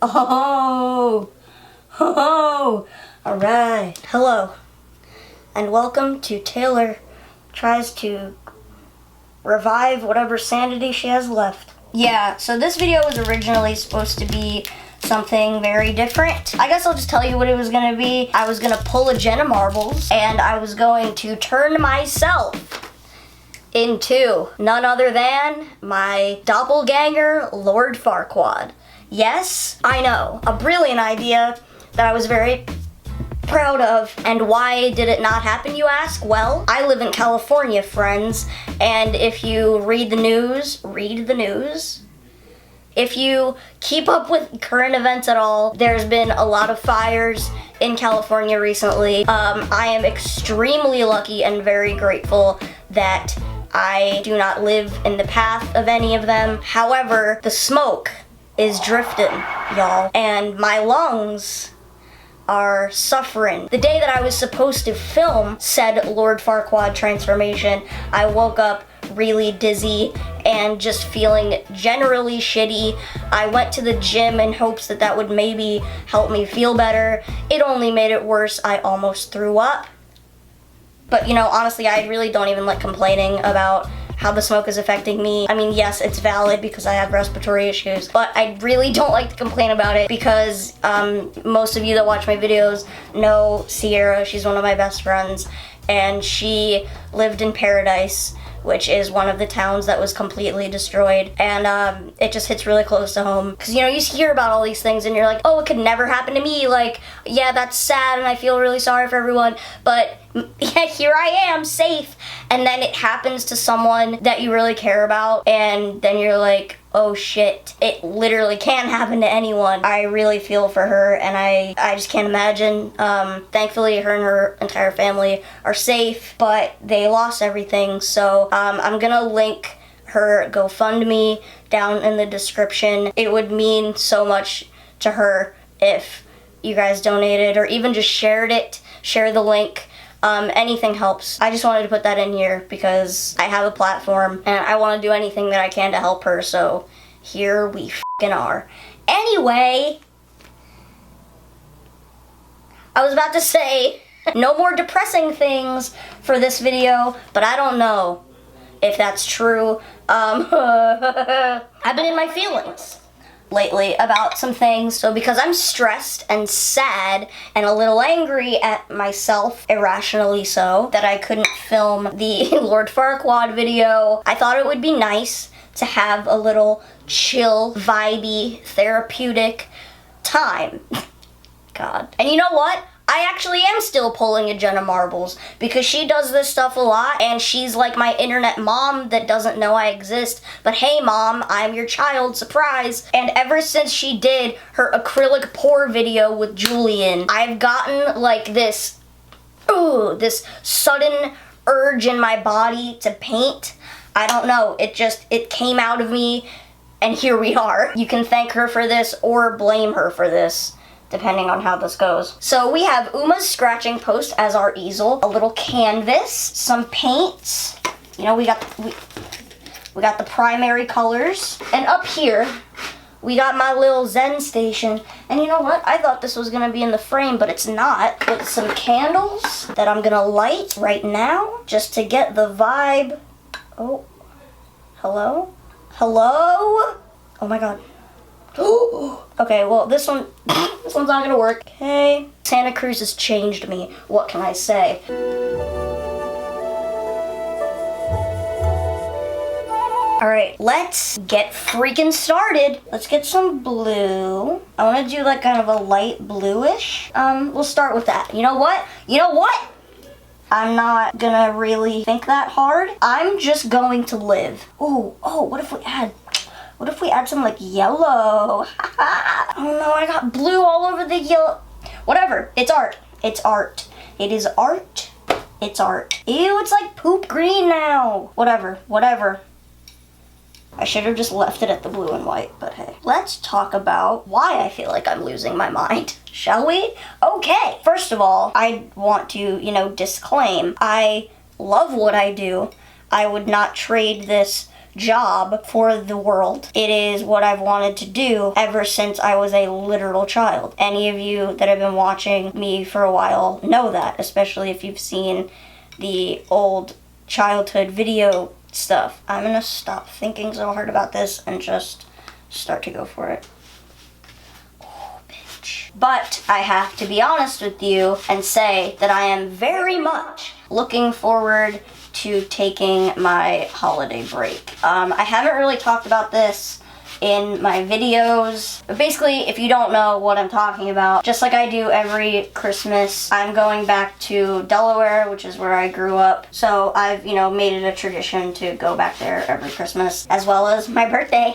Oh, oh, all right. Hello, and welcome to Taylor Tries to Revive Whatever Sanity She Has Left. Yeah, so this video was originally supposed to be something very different. I guess I'll just tell you what it was gonna be. I was gonna pull a Jenna Marbles, and I was going to turn myself into none other than my doppelganger, Lord Farquaad. Yes, I know, a brilliant idea that I was very proud of. And why did it not happen, you ask? Well, I live in California, friends, and if you read the news, if you keep up with current events at all, there's been a lot of fires in California recently. I am extremely lucky and very grateful that I do not live in the path of any of them. However, the smoke is drifting, y'all, and my lungs are suffering. The day that I was supposed to film said Lord Farquaad transformation, I woke up really dizzy and just feeling generally shitty. I went to the gym in hopes that that would maybe help me feel better. It only made it worse. I almost threw up. But you know, honestly, I really don't even like complaining about how the smoke is affecting me. I mean, yes, it's valid because I have respiratory issues, but I really don't like to complain about it because most of you that watch my videos know Sierra. She's one of my best friends, and she lived in Paradise, which is one of the towns that was completely destroyed, and it just hits really close to home. Because, you know, you hear about all these things and you're like, oh, it could never happen to me. Like, yeah, that's sad and I feel really sorry for everyone, but yeah, here I am, safe. And then it happens to someone that you really care about, and then you're like, oh shit, it literally can happen to anyone. I really feel for her, and I just can't imagine. Thankfully, her and her entire family are safe, but they lost everything, so I'm gonna link her GoFundMe down in the description. It would mean so much to her if you guys donated, or even just share the link. Anything helps. I just wanted to put that in here because I have a platform and I want to do anything that I can to help her, so here we f***ing are. Anyway, I was about to say no more depressing things for this video, but I don't know if that's true. I've been in my feelings lately about some things, so because I'm stressed and sad and a little angry at myself, irrationally so, that I couldn't film the Lord Farquaad video, I thought it would be nice to have a little chill, vibey, therapeutic time. God. And you know what? I actually am still pulling a Jenna Marbles because she does this stuff a lot, and she's like my internet mom that doesn't know I exist. But hey mom, I'm your child, surprise. And ever since she did her acrylic pour video with Julian, I've gotten like this sudden urge in my body to paint. I don't know, it came out of me, and here we are. You can thank her for this or blame her for this, depending on how this goes. So we have Uma's scratching post as our easel, a little canvas, some paints. You know, we got the primary colors. And up here, we got my little Zen station. And you know what? I thought this was gonna be in the frame, but it's not. With some candles that I'm gonna light right now, just to get the vibe. Oh, hello? Hello? Oh my God. Okay, well, this one's not gonna work. Okay. Santa Cruz has changed me. What can I say? Alright, let's get freaking started. Let's get some blue. I want to do like kind of a light bluish. We'll start with that. You know what? I'm not gonna really think that hard. I'm just going to live. Oh, what if we add some like yellow? Oh no, I got blue all over the yellow. Whatever, it's art. It's art. It is art. It's art. Ew, it's like poop green now. Whatever. I should have just left it at the blue and white, but hey. Let's talk about why I feel like I'm losing my mind, shall we? Okay, first of all, I want to, disclaim, I love what I do. I would not trade this job for the world. It is what I've wanted to do ever since I was a literal child. Any of you that have been watching me for a while know that, especially if you've seen the old childhood video stuff. I'm gonna stop thinking so hard about this and just start to go for it. But I have to be honest with you and say that I am very much looking forward to taking my holiday break. I haven't really talked about this in my videos. But basically, if you don't know what I'm talking about, just like I do every Christmas, I'm going back to Delaware, which is where I grew up. So I've, made it a tradition to go back there every Christmas, as well as my birthday.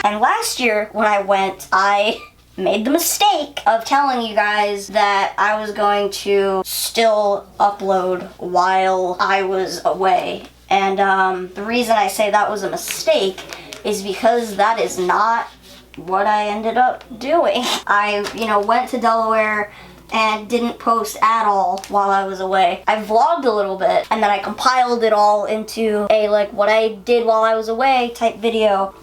And last year, when I went, I made the mistake of telling you guys that I was going to still upload while I was away. And the reason I say that was a mistake is because that is not what I ended up doing. I, went to Delaware and didn't post at all while I was away. I vlogged a little bit, and then I compiled it all into a, what I did while I was away type video.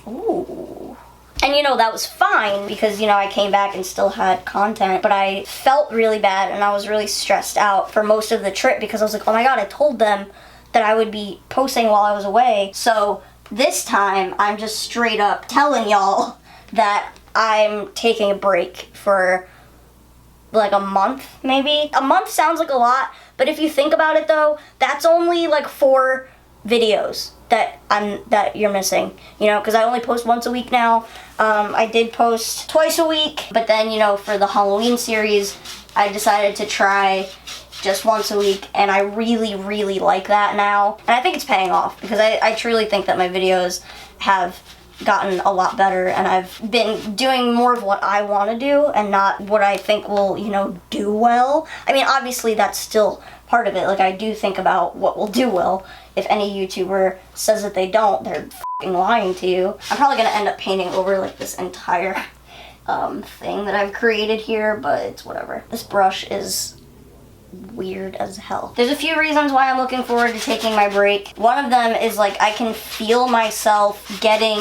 Ooh. And that was fine because, I came back and still had content, but I felt really bad and I was really stressed out for most of the trip because I was like, oh my god, I told them that I would be posting while I was away. So this time, I'm just straight up telling y'all that I'm taking a break for a month, maybe. A month sounds like a lot, but if you think about it though, that's only 4 videos that you're missing, because I only post once a week now. I did post twice a week, but then, for the Halloween series, I decided to try just once a week, and I really, really like that now. And I think it's paying off, because I truly think that my videos have gotten a lot better, and I've been doing more of what I want to do, and not what I think will, do well. I mean, obviously, that's still part of it. I do think about what will do well. If any YouTuber says that they don't, they're f***ing lying to you. I'm probably gonna end up painting over, this entire, thing that I've created here, but it's whatever. This brush is weird as hell. There's a few reasons why I'm looking forward to taking my break. One of them is I can feel myself getting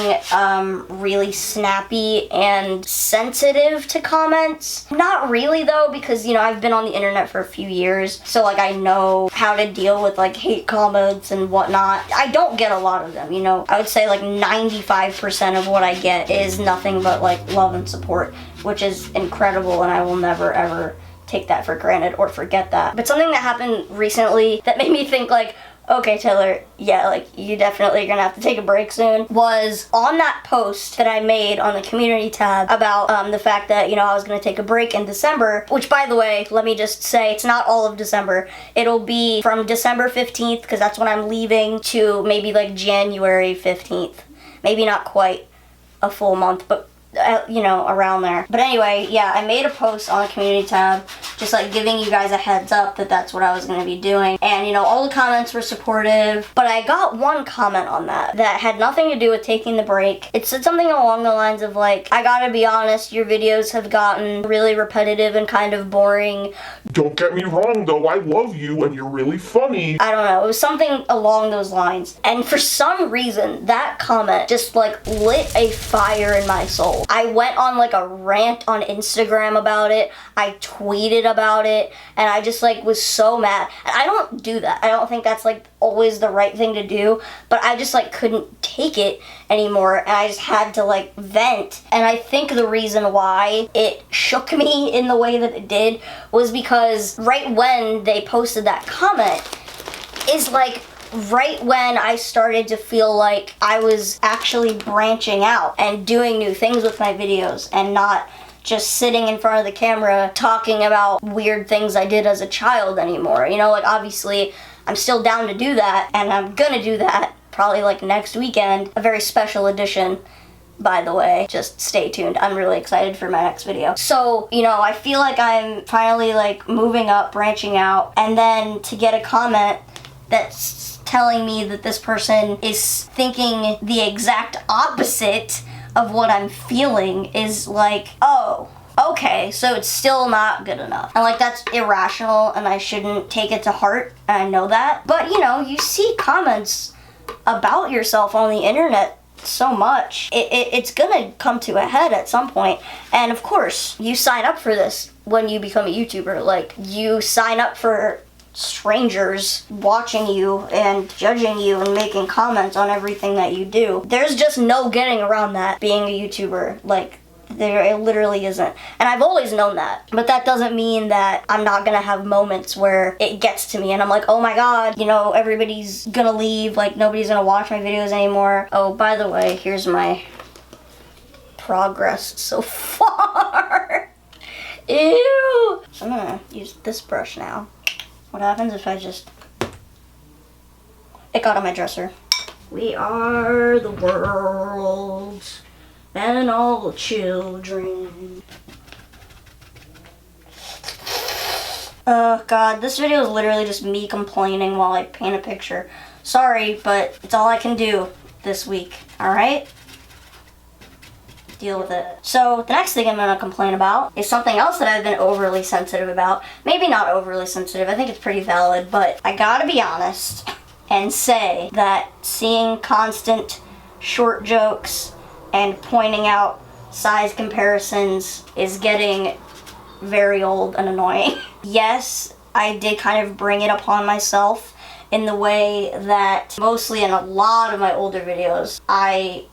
really snappy and sensitive to comments. Not really though, because I've been on the internet for a few years, so I know how to deal with hate comments and whatnot. I don't get a lot of them, I would say 95% of what I get is nothing but love and support, which is incredible, and I will never ever take that for granted or forget that. But something that happened recently that made me think okay, Taylor, yeah, you definitely gonna have to take a break soon, was on that post that I made on the community tab about the fact that, I was gonna take a break in December, which, by the way, let me just say, it's not all of December. It'll be from December 15th, because that's when I'm leaving, to maybe January 15th. Maybe not quite a full month, but around there. But anyway, yeah, I made a post on the community tab, just giving you guys a heads up that that's what I was going to be doing. And, all the comments were supportive, but I got one comment on that had nothing to do with taking the break. It said something along the lines of I gotta be honest, your videos have gotten really repetitive and kind of boring. Don't get me wrong though, I love you and you're really funny. I don't know, it was something along those lines. And for some reason, that comment just lit a fire in my soul. I went on a rant on Instagram about it. I tweeted about it, and I just was so mad. And I don't do that. I don't think that's always the right thing to do, but I just couldn't take it anymore, and I just had to vent. And I think the reason why it shook me in the way that it did was because right when they posted that comment is right when I started to feel like I was actually branching out and doing new things with my videos and not just sitting in front of the camera talking about weird things I did as a child anymore. Obviously I'm still down to do that, and I'm gonna do that probably next weekend. A very special edition, by the way. Just stay tuned. I'm really excited for my next video. So, I feel I'm finally moving up, branching out, and then to get a comment that's telling me that this person is thinking the exact opposite of what I'm feeling is oh, okay, so it's still not good enough. And that's irrational, and I shouldn't take it to heart, and I know that. But you see comments about yourself on the internet so much, it's gonna come to a head at some point. And of course, you sign up for this when you become a YouTuber. Like, you sign up for strangers watching you and judging you and making comments on everything that you do. There's just no getting around that being a YouTuber. Like, it literally isn't. And I've always known that. But that doesn't mean that I'm not gonna have moments where it gets to me and I'm like, oh my god, you know, everybody's gonna leave, like nobody's gonna watch my videos anymore. Oh, by the way, here's my progress so far. Ew! I'm gonna use this brush now. What happens if I just... It got on my dresser. We are the world and all the children. Oh god, this video is literally just me complaining while I paint a picture. Sorry, but it's all I can do this week, alright? Deal with it. So the next thing I'm going to complain about is something else that I've been overly sensitive about. Maybe not overly sensitive, I think it's pretty valid, but I gotta be honest and say that seeing constant short jokes and pointing out size comparisons is getting very old and annoying. Yes, I did kind of bring it upon myself in the way that mostly in a lot of my older videos, I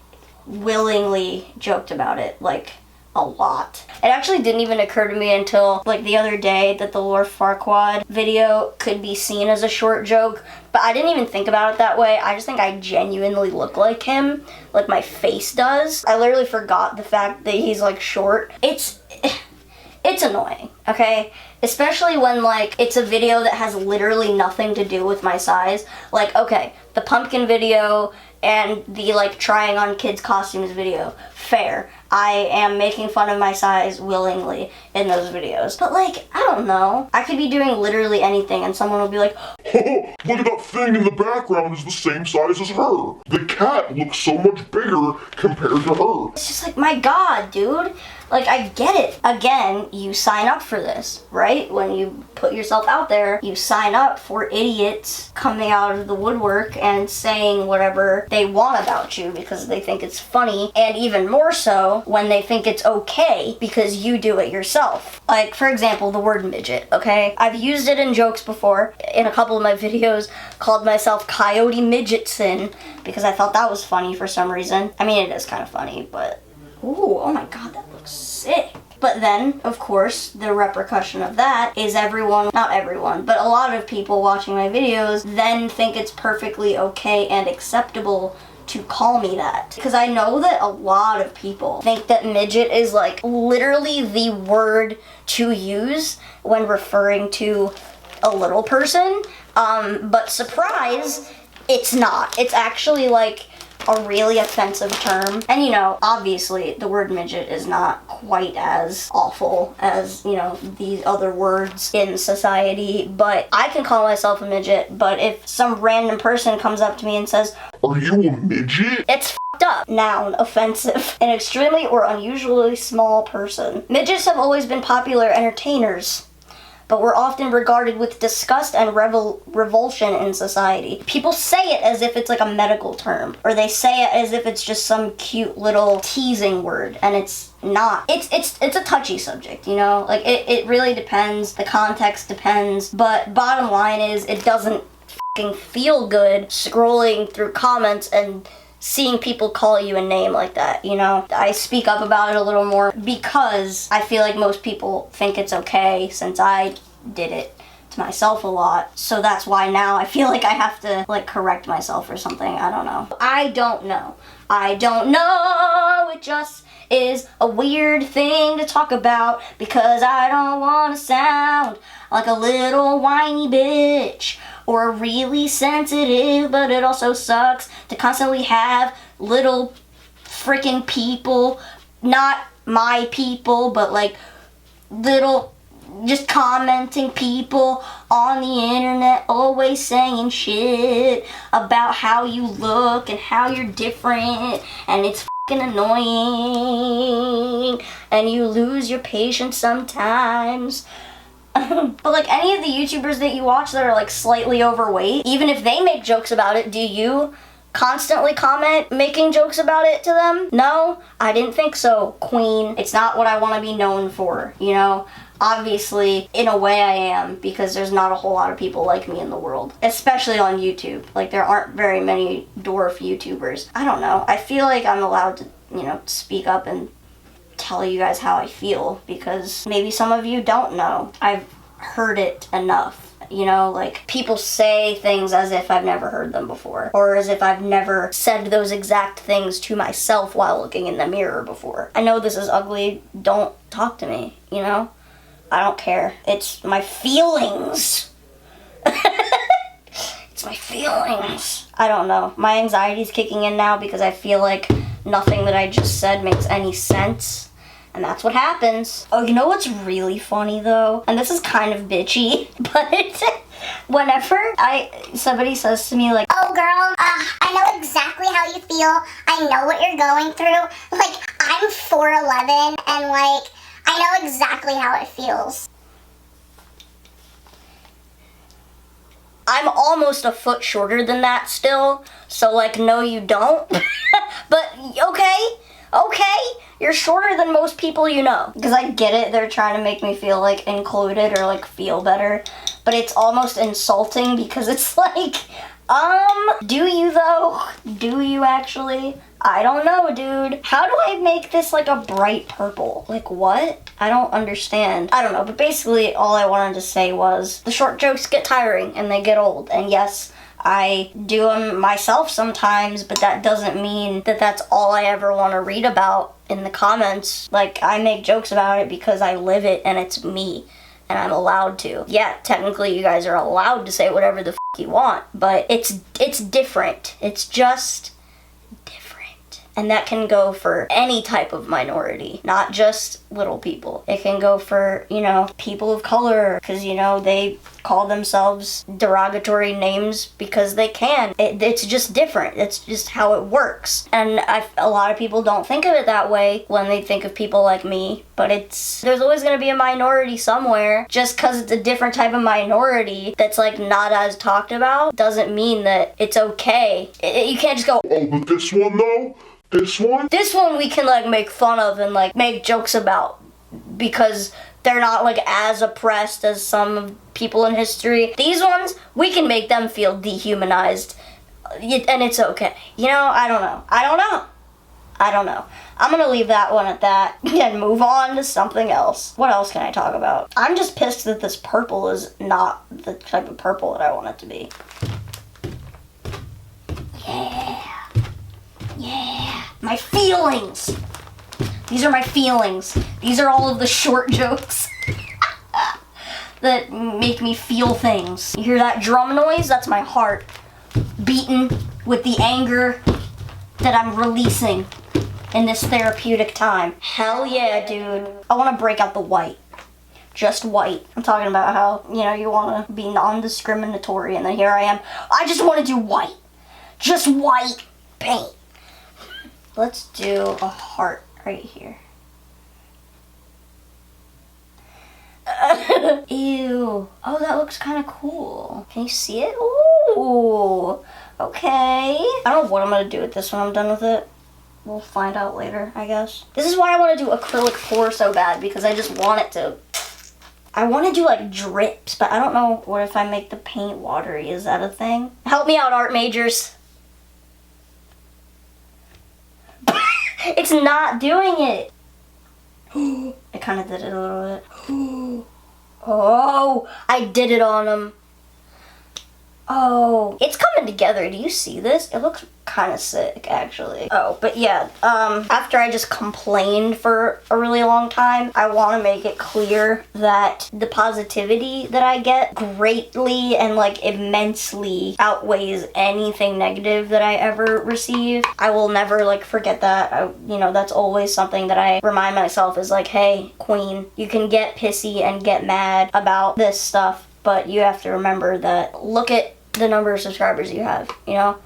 willingly joked about it, like, a lot. It actually didn't even occur to me until, like, the other day that the Lord Farquaad video could be seen as a short joke, but I didn't even think about it that way. I just think I genuinely look like him, like my face does. I literally forgot the fact that he's, like, short. It's annoying, okay? Especially when, like, it's a video that has literally nothing to do with my size. Like, okay, the pumpkin video and the, like, trying on kids' costumes video. Fair. I am making fun of my size willingly in those videos. But, like, I don't know. I could be doing literally anything and someone will be like, Oh, look at that thing in the background is the same size as her. The cat looks so much bigger compared to her. it's just like, my god, dude. Like, I get it. Again, you sign up for this, right? When you put yourself out there, you sign up for idiots coming out of the woodwork and saying whatever they want about you because they think it's funny, and even more so when they think it's okay because you do it yourself. Like, for example, the word midget, okay? I've used it in jokes before. In a couple of my videos, called myself Coyote Midgetson because I thought that was funny for some reason. I mean, it is kind of funny, but... Ooh, oh my god, that looks sick. But then, of course, the repercussion of that is everyone, not everyone, but a lot of people watching my videos then think it's perfectly okay and acceptable to call me that. Because I know that a lot of people think that midget is, like, literally the word to use when referring to a little person. But surprise, it's not. It's actually, like, a really offensive term. And, you know, obviously the word midget is not quite as awful as, you know, these other words in society, but I can call myself a midget. But if some random person comes up to me and says, Are you a midget? it's f***ed up. Noun, offensive. An extremely or unusually small person. Midgets have always been popular entertainers, but were often regarded with disgust and revulsion in society. People say it as if it's like a medical term, or they say it as if it's just some cute little teasing word, and it's not. It's a touchy subject, you know? Like, it really depends, the context depends, but bottom line is, it doesn't f***ing feel good scrolling through comments and seeing people call you a name like that, you know? I speak up about it a little more because I feel like most people think it's okay since I did it to myself a lot. So that's why now I feel like I have to, like, correct myself or something. I don't know. I don't know. It just is a weird thing to talk about because I don't want to sound like a little whiny bitch or really sensitive, but it also sucks to constantly have little freaking people, not my people, but like little just commenting people on the internet always saying shit about how you look and how you're different, and it's fucking annoying and you lose your patience sometimes. But like any of the YouTubers that you watch that are like slightly overweight, even if they make jokes about it, do you constantly comment making jokes about it to them? No, I didn't think so, queen. It's not what I want to be known for, you know? Obviously, in a way I am, because there's not a whole lot of people like me in the world. Especially on YouTube. Like, there aren't very many dwarf YouTubers. I don't know. I feel like I'm allowed to, you know, speak up and tell you guys how I feel, because maybe some of you don't know. I've heard it enough. You know, like, people say things as if I've never heard them before, or as if I've never said those exact things to myself while looking in the mirror before. I know this is ugly. Don't talk to me, you know? I don't care. It's my feelings. It's my feelings. I don't know. My anxiety's kicking in now because I feel like nothing that I just said makes any sense. And that's what happens. Oh, you know what's really funny though? And this is kind of bitchy, but whenever somebody says to me like, "Oh girl, I know exactly how you feel. I know what you're going through." Like, I'm 4'11" and like, I know exactly how it feels. I'm almost a foot shorter than that still, so like, no you don't. But okay, you're shorter than most people you know. Because I get it, they're trying to make me feel like included or like feel better, but it's almost insulting because it's like, do you though? Do you actually? I don't know, dude. How do I make this like a bright purple? Like what? I don't understand. I don't know, but basically all I wanted to say was the short jokes get tiring and they get old. And yes, I do them myself sometimes, but that doesn't mean that that's all I ever want to read about in the comments. Like, I make jokes about it because I live it and it's me. And I'm allowed to. Yeah, technically you guys are allowed to say whatever the you want, but it's different. It's just different. And that can go for any type of minority, not just little people. It can go for, you know, people of color, because, you know, they call themselves derogatory names because they can. It's just different. It's just how it works. And a lot of people don't think of it that way when they think of people like me, but there's always going to be a minority somewhere. Just because it's a different type of minority that's like not as talked about doesn't mean that it's okay. You can't just go, "Oh, but this one though? This one?" This one we can like make fun of and like make jokes about because they're not like as oppressed as some people in history. These ones, we can make them feel dehumanized and it's okay. You know, I don't know. I'm gonna leave that one at that and move on to something else. What else can I talk about? I'm just pissed that this purple is not the type of purple that I want it to be. Yeah. My feelings. These are my feelings. These are all of the short jokes that make me feel things. You hear that drum noise? That's my heart beating with the anger that I'm releasing in this therapeutic time. Hell yeah, dude. I want to break out the white. Just white. I'm talking about how, you know, you want to be non-discriminatory, and then here I am. I just want to do white. Just white paint. Let's do a heart right here. Ew. Oh, that looks kind of cool. Can you see it? Ooh. Okay. I don't know what I'm going to do with this when I'm done with it. We'll find out later, I guess. This is why I want to do acrylic pour so bad, because I just want it to... I want to do like drips, but I don't know what if I make the paint watery. Is that a thing? Help me out, art majors. It's not doing it. I kind of did it a little bit. Oh, I did it on him. Oh, it's coming together. Do you see this? It looks kind of sick, actually. Oh, but yeah, after I just complained for a really long time, I want to make it clear that the positivity that I get greatly and like immensely outweighs anything negative that I ever receive. I will never like forget that. You know, that's always something that I remind myself is like, hey, queen, you can get pissy and get mad about this stuff, but you have to remember that look at the number of subscribers you have, you know?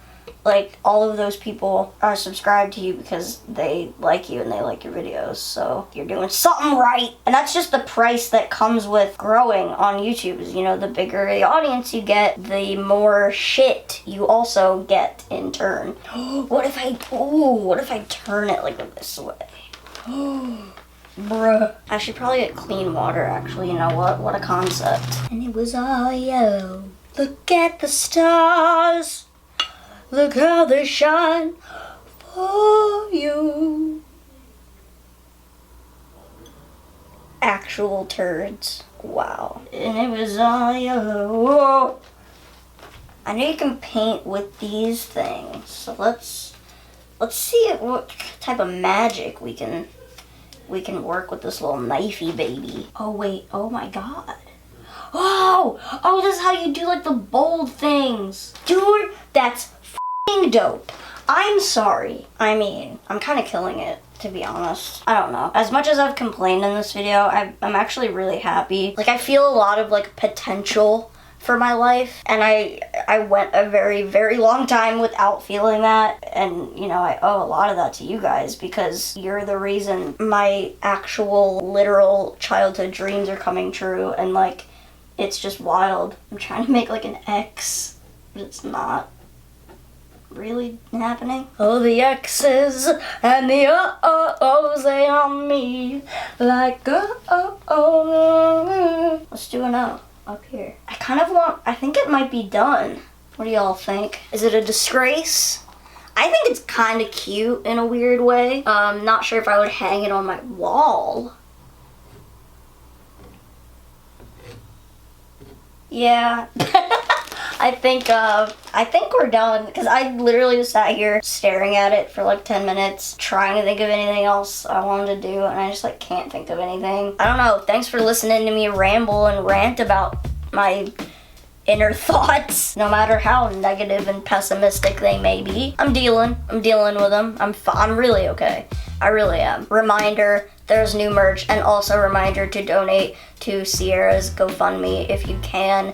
like, all of those people are subscribed to you because they like you and they like your videos, so you're doing something right. And that's just the price that comes with growing on YouTube, is, you know, the bigger the audience you get, the more shit you also get in turn. What if I turn it like this way? Bruh. I should probably get clean water, actually. You know what? What a concept. And it was all yellow. Look at the stars. Look how they shine for you. Actual turds. Wow. And it was all yellow. Whoa. I know you can paint with these things. So let's see what type of magic we can work with this little knifey baby. Oh wait, oh my god. Oh, this is how you do like the bold things. Dude, that's f***ing dope. I'm sorry. I mean, I'm kind of killing it, to be honest. I don't know. As much as I've complained in this video, I'm actually really happy. Like, I feel a lot of like potential for my life, and I went a very, very long time without feeling that, and you know, I owe a lot of that to you guys, because you're the reason my actual literal childhood dreams are coming true, and like, it's just wild. I'm trying to make like an X, but it's not really happening. Oh, the X's and the oh-ohs, they on me like oh. Let's do an O up here. I think it might be done. What do y'all think? Is it a disgrace? I think it's kind of cute in a weird way. Not sure if I would hang it on my wall. Yeah. I think we're done, because I literally just sat here staring at it for like 10 minutes trying to think of anything else I wanted to do, and I just like can't think of anything. I don't know. Thanks for listening to me ramble and rant about my inner thoughts, no matter how negative and pessimistic they may be. I'm dealing with them. I'm really okay. I really am. Reminder, there's new merch, and also reminder to donate to Sierra's GoFundMe if you can.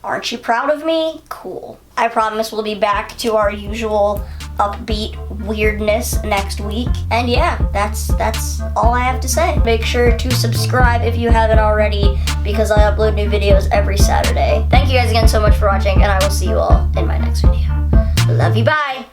Aren't you proud of me? Cool. I promise we'll be back to our usual upbeat weirdness next week. And yeah, that's all I have to say. Make sure to subscribe if you haven't already, because I upload new videos every Saturday. Thank you guys again so much for watching, and I will see you all in my next video. Love you, bye!